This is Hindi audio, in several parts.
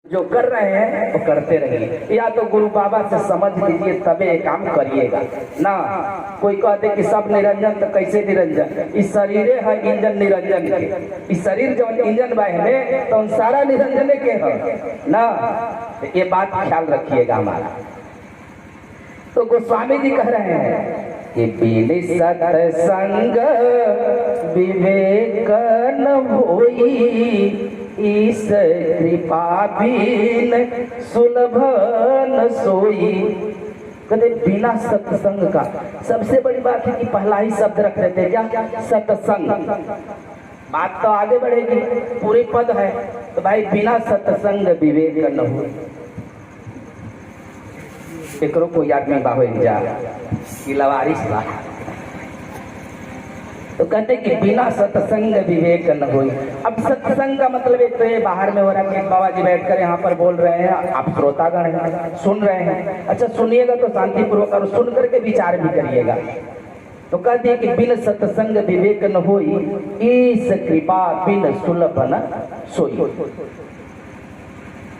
जो कर रहे हैं वो करते रहिए, या तो गुरु बाबा से समझ लीजिए तबे ये काम करिएगा ना। कोई कहते कि सब निरंजन, तो कैसे निरंजन? इस शरीर है इंजन निरंजन के, इस शरीर जब इंजन बहने तो सारा निरंजन के है ना। ये बात ख्याल रखिएगा हमारा। तो गोस्वामी जी कह रहे हैं कि बिन सत्संग विवेक न होई, इस कृपा बिन सुलभ न सोई। कहते बिना सत्संग का, सबसे बड़ी बात है कि पहला ही शब्द रख देते हैं क्या? सत्संग। बात तो आगे बढ़ेगी, पूरी पद है तो भाई बिना सत्संग विवेक न हो। एकरो कोई आदमी बाहो जा कि लवारिस बा, तो कहते कि बिना सत्संग विवेक न होई। अब सत्संग का मतलब एक तो ये बाहर में हो रहा है कि बाबा जी बैठकर यहाँ पर बोल रहे हैं, आप श्रोतागण हैं, सुन रहे हैं। अच्छा सुनिएगा तो शांतिपूर्वक और सुन करके विचार भी करिएगा। तो कहते हैं कि बिन सत्संग विवेक न होई, इस कृपा बिन सुलभ न सोई।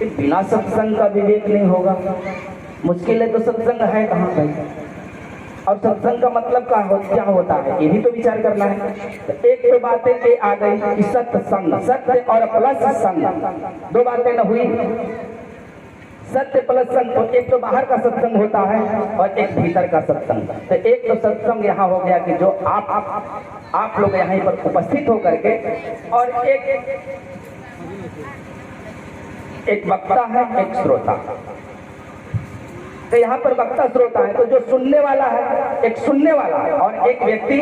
बिना सत्संग का विवेक नहीं होगा, मुश्किल है। तो सत्संग है कहाँ भाई? और सत्संग का मतलब क्या होता है, ये भी तो विचार करना है। तो एक तो बातें ये आ गई कि सत्संग, सत्य और प्लस संग, दो बातें न हुई। सत्य प्लस संग, तो एक तो बाहर का सत्संग होता है और एक भीतर का सत्संग। तो एक तो सत्संग यहाँ हो गया कि जो आप लोग यहाँ पर उपस्थित होकर के, और एक वक्ता है, एक श्रोता। तो यहाँ पर वक्ता श्रोता है, तो जो सुनने वाला है, एक सुनने वाला और एक व्यक्ति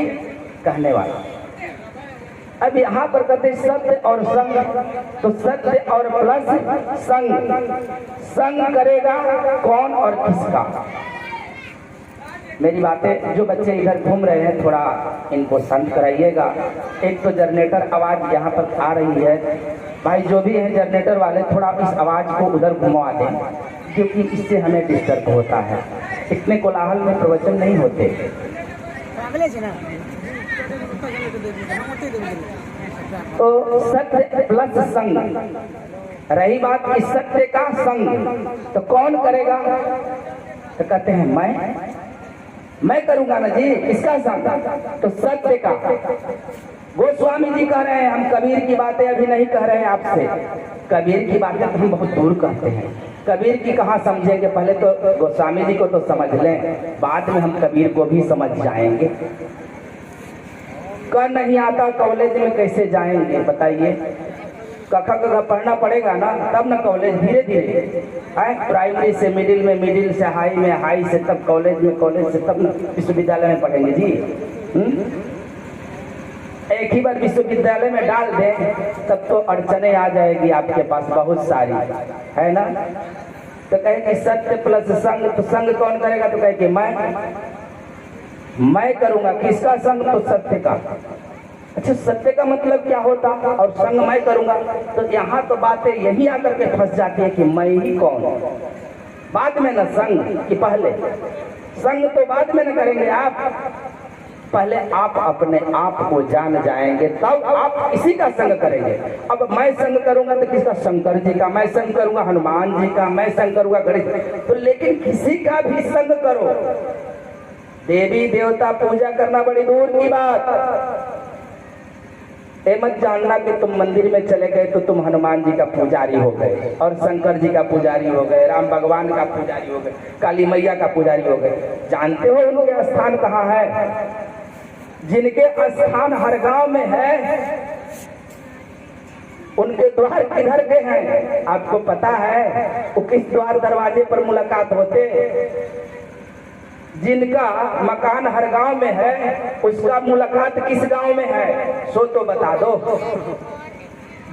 कहने वाला। अब यहाँ पर कहते सत्य और संग, तो सत्य और प्लस संग। संग करेगा कौन और किसका? मेरी बातें, जो बच्चे इधर घूम रहे हैं थोड़ा इनको शांत कराइएगा। एक तो जनरेटर आवाज यहाँ पर आ रही है, भाई जो भी है जनरेटर वाले थोड़ा इस आवाज को उधर घुमा दें, क्योंकि इससे हमें डिस्टर्ब होता है। इतने कोलाहल में प्रवचन नहीं होते। तो सत्य प्लस संग। रही बात इस सत्य का संग, तो कौन करेगा? तो कहते हैं मैं करूंगा ना जी। किसका संग? तो सत्य का। गोस्वामी जी कह रहे हैं, हम कबीर की बातें अभी नहीं कह रहे हैं आपसे। कबीर की बातें तो हम बहुत दूर कहते हैं, कबीर की कहाँ समझेंगे। पहले तो गोस्वामी जी को तो समझ लें, बाद में हम कबीर को भी समझ जाएंगे। कर नहीं आता कॉलेज में कैसे जाएंगे बताइए? कखा कखा पढ़ना पड़ेगा ना, तब ना कॉलेज। धीरे धीरे प्राइमरी से मिडिल में, मिडिल से हाई में, हाई से तब कॉलेज में, कॉलेज से तब विश्वविद्यालय में पढ़ेंगे जी। एक ही बार विश्वविद्यालय में डाल दें तब तो अड़चने आ जाएगी आपके पास बहुत सारी, है ना। तो कहे कि सत्य प्लस संग, तो संग कौन करेगा? तो कहे कि मैं करूंगा। किसका संग? तो सत्य का। अच्छा सत्य का मतलब क्या होता और संग मैं करूंगा? तो यहाँ तो बातें यही आकर के फंस जाती है कि मैं ही कौन। बाद में न संग कि पहले? संग तो बाद में न करेंगे आप, पहले आप अपने आप को जान जाएंगे तब आप इसी का संग करेंगे। अब मैं संग करूंगा तो किसका? शंकर जी का। मैं संग करूंगा हनुमान जी का, मैं संग करूंगा गणेश। तो लेकिन किसी का भी संग करो। देवी देवता पूजा करना बड़ी दूर की बात। ये मत जानना कि तुम मंदिर में चले गए तो तुम हनुमान जी का पुजारी हो गए, और शंकर जी का पुजारी हो गए, राम भगवान का पुजारी हो गए, काली मैया का पुजारी हो गए। जानते हो उनके स्थान कहाँ है? जिनके स्थान हर गांव में है, उनके द्वार किधर के हैं आपको पता है? वो किस द्वार दरवाजे पर मुलाकात होते? जिनका मकान हर गांव में है उसका मुलाकात किस गांव में है? सो तो बता दो।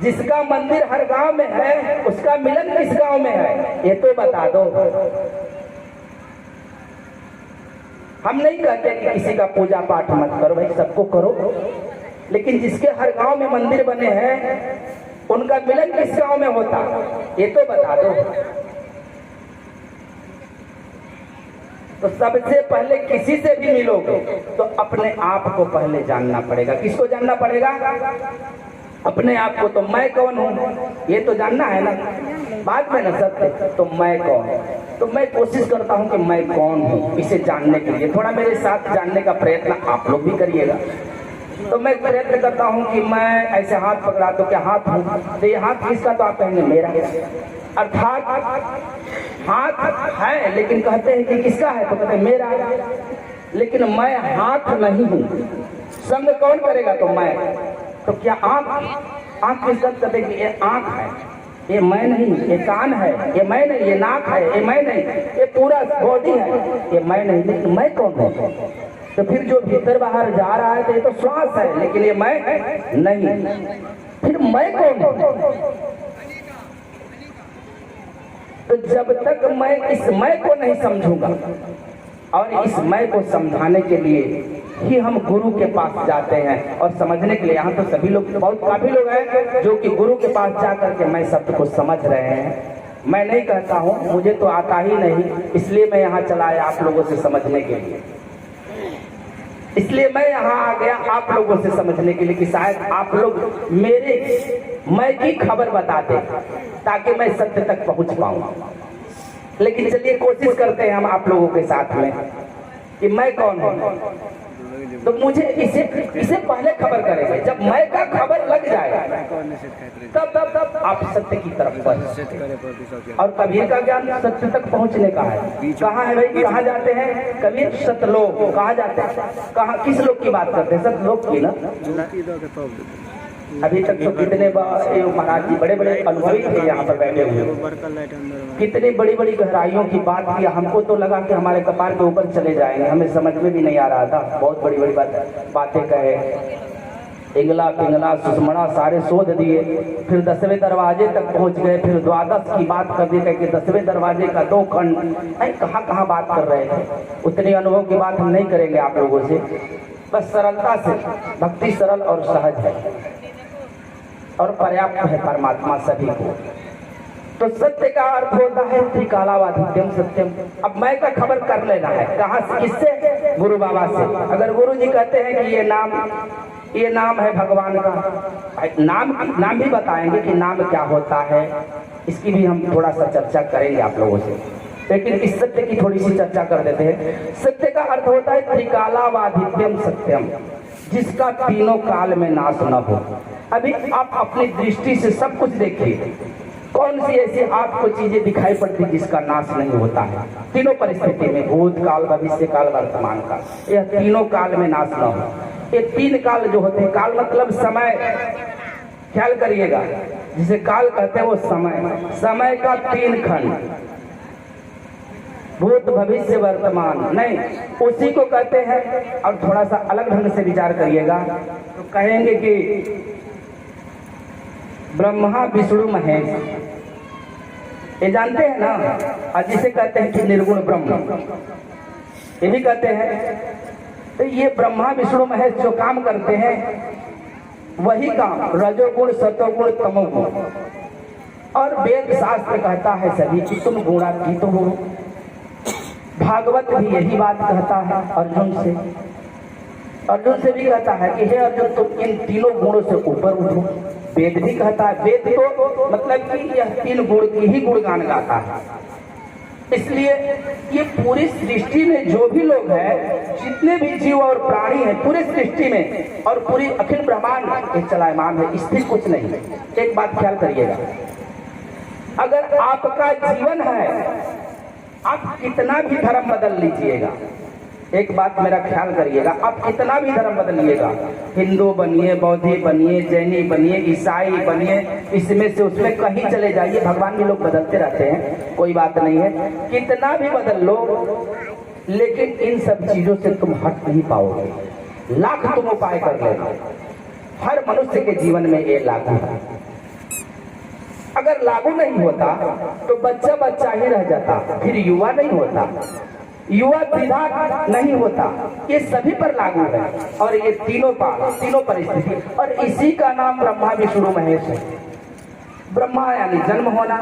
जिसका मंदिर हर गांव में है उसका मिलन किस गांव में है? ये तो बता दो। हम नहीं कहते कि किसी का पूजा पाठ मत करो, भाई सबको करो, लेकिन जिसके हर गांव में मंदिर बने हैं उनका मिलन किस गांव में होता? ये तो बता दो। तो सबसे पहले किसी से भी मिलोगे तो अपने आप को पहले जानना पड़ेगा। किसको जानना पड़ेगा? अपने आप को। तो मैं कौन हूँ ये तो जानना है ना। बाद में न सत्य तो मैं कौन। तो मैं कोशिश करता हूँ कि मैं कौन हूँ, इसे जानने के लिए थोड़ा मेरे साथ जानने का प्रयत्न आप लोग भी करिएगा। तो मैं प्रयत्न करता हूँ कि मैं ऐसे हाथ पकड़ा तो क्या हाथ हूँ, तो ये हाथ किसका, तो आप कहेंगे मेरा। अर्थात हाथ है लेकिन कहते हैं कि किसका है, तो कहते हैं मेरा, लेकिन मैं हाथ नहीं हूँ। संग कौन करेगा, तो मैं। तो क्या आँख किसका, कहते कि ये आँख है, ये मैं नहीं। ये कान है, ये मैं नहीं। ये नाक है, ये मैं नहीं। ये पूरा बॉडी है, ये मैं नहीं। लेकिन मैं कौन हूँ, तो फिर जो भीतर बाहर जा रहा है तो ये तो श्वास है, लेकिन ये मैं नहीं। फिर मैं कौन हूँ, तो जब तक मैं इस मैं को नहीं समझूंगा, और इस मैं को समझाने के लिए ही हम गुरु के पास जाते हैं। और समझने के लिए यहाँ तो सभी लोग, बहुत काफी लोग हैं जो कि गुरु के पास जा करके मैं शब्द को समझ रहे हैं। मैं नहीं कहता हूँ, मुझे तो आता ही नहीं, इसलिए मैं यहाँ चला आया आप लोगों से समझने के लिए। इसलिए मैं यहाँ आ गया आप लोगों से समझने के लिए कि शायद आप लोग मेरे मैं की खबर बता दें ताकि मैं सत्य तक पहुंच पाऊं। लेकिन चलिए कोशिश करते हैं हम आप लोगों के साथ में कि मैं कौन हूं। तो मुझे इसे पहले खबर करेंगे। जब मैं का खबर लग जाए तब आप सत्य की तरफ बढ़े। और कबीर का ज्ञान सत्य तक पहुंचने का है। कहाँ है भाई, कहाँ जाते हैं कबीर, सतलोक। कहाँ जाते हैं, कहाँ, किस लोग की बात करते हैं, सतलोक की ना। अभी तक तो कितने महाराज जी बड़े बड़े अनुभवी थे यहाँ पर बैठे हुए, कितनी बड़ी बड़ी गहराइयों की बात की। हमको तो लगा कि हमारे कपार के ऊपर चले जाएंगे, हमें समझ में भी नहीं आ रहा था। बहुत बड़ी बड़ी बातें कहे, इंगला पिंगला सुषमणा सारे शोध दिए। फिर 10वें दरवाजे तक पहुंच गए, फिर द्वादश की बात कर दी कि 10वें दरवाजे का 2 खंड। कहाँ कहाँ बात कर रहे थे। उतनी अनुभव की बात हम नहीं करेंगे आप लोगों से, बस सरलता से। भक्ति सरल और सहज है और पर्याप्त है परमात्मा सभी को। तो सत्य का अर्थ होता है त्रिकालावाधित्यम सत्यम। अब मैं का खबर कर लेना है, कहाँ से, किससे, गुरु बाबा से। अगर गुरु जी कहते हैं कि ये नाम है भगवान का, नाम भी बताएंगे कि नाम क्या होता है, इसकी भी हम थोड़ा सा चर्चा करेंगे आप लोगों से। लेकिन इस सत्य की थोड़ी सी चर्चा कर देते हैं। सत्य का अर्थ होता है त्रिकालावाधित्यम सत्यम, जिसका तीनों काल में नाश न हो। अभी आप अपनी दृष्टि से सब कुछ देखिए, कौन सी ऐसी आपको चीजें दिखाई पड़ती जिसका नाश नहीं होता है। तीनों परिस्थिति में, भूत काल, भविष्य काल, वर्तमान काल, यह तीनों काल में नाश न हो। ये 3 काल जो होते हैं, काल मतलब समय, ख्याल करिएगा, जिसे काल कहते हैं वो समय का 3 खंड, भूत भविष्य वर्तमान नहीं, उसी को कहते हैं। और थोड़ा सा अलग ढंग से विचार करिएगा तो कहेंगे कि ब्रह्मा विष्णु महेश, ये जानते हैं ना। और जिसे कहते हैं कि निर्गुण ब्रह्म, ये भी कहते हैं। तो ये ब्रह्मा विष्णु महेश जो काम करते हैं वही काम रजोगुण सतोगुण तमोगुण। और वेद शास्त्र कहता है सभी कि तुम गुणातीत हो। भागवत भी यही बात कहता है अर्जुन से भी कहता है कि हे अर्जुन तुम इन तीनों गुणों से ऊपर उठो। वेद भी कहता है, वेद तो मतलब कि यह 3 गुण की ही गुणगान गाता है। इसलिए ये पूरी सृष्टि में जो भी लोग हैं, जितने भी जीव और प्राणी हैं पूरी सृष्टि में और पूरी अखिल ब्रह्मांड एक चलायमान है, स्थिर कुछ नहीं। एक बात ख्याल करिएगा, अगर आपका जीवन है, आप कितना भी धर्म बदल लीजिएगा, एक बात मेरा ख्याल करिएगा, आप कितना भी धर्म बदलिएगा, हिंदू बनिए, बौद्धि बनिए, जैनी बनिए, ईसाई बनिए, इसमें से उसमें कहीं चले जाइए, भगवान भी लोग बदलते रहते हैं, कोई बात नहीं है, कितना भी बदल लो, लेकिन इन सब चीजों से तुम हट नहीं पाओगे। लाख तुम उपाय कर लेना, हर मनुष्य के जीवन में ये लागू है। अगर लागू नहीं होता तो बच्चा ही रह जाता, फिर युवा नहीं होता, युवा वृद्धा नहीं होता। ये सभी पर लागू है। और ये तीनों परिस्थिति, और इसी का नाम ब्रह्मा विष्णु महेश है। ब्रह्मा यानी जन्म होना,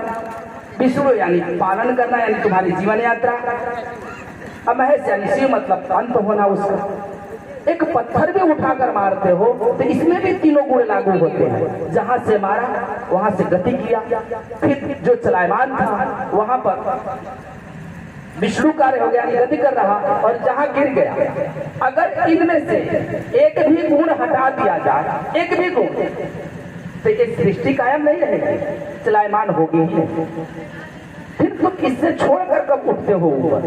विष्णु यानी पालन करना, यानी तुम्हारी जीवन यात्रा, और महेश यानी शिव मतलब अंत होना उसका। एक पत्थर भी उठाकर मारते हो तो इसमें भी तीनों गुण लागू होते हैं। जहां से मारा वहां से गति किया, फिर जो चलायमान था वहां पर विष्णु कार्य हो गया, गति कर रहा, और जहां गिर गया, अगर इनमें से एक भी गुण हटा दिया जाए, एक भी गुण, तो ये सृष्टि कायम नहीं रहेगी, चलायमान होगी ही नहीं। फिर तुम इससे छोड़कर कब उठते हो ऊपर?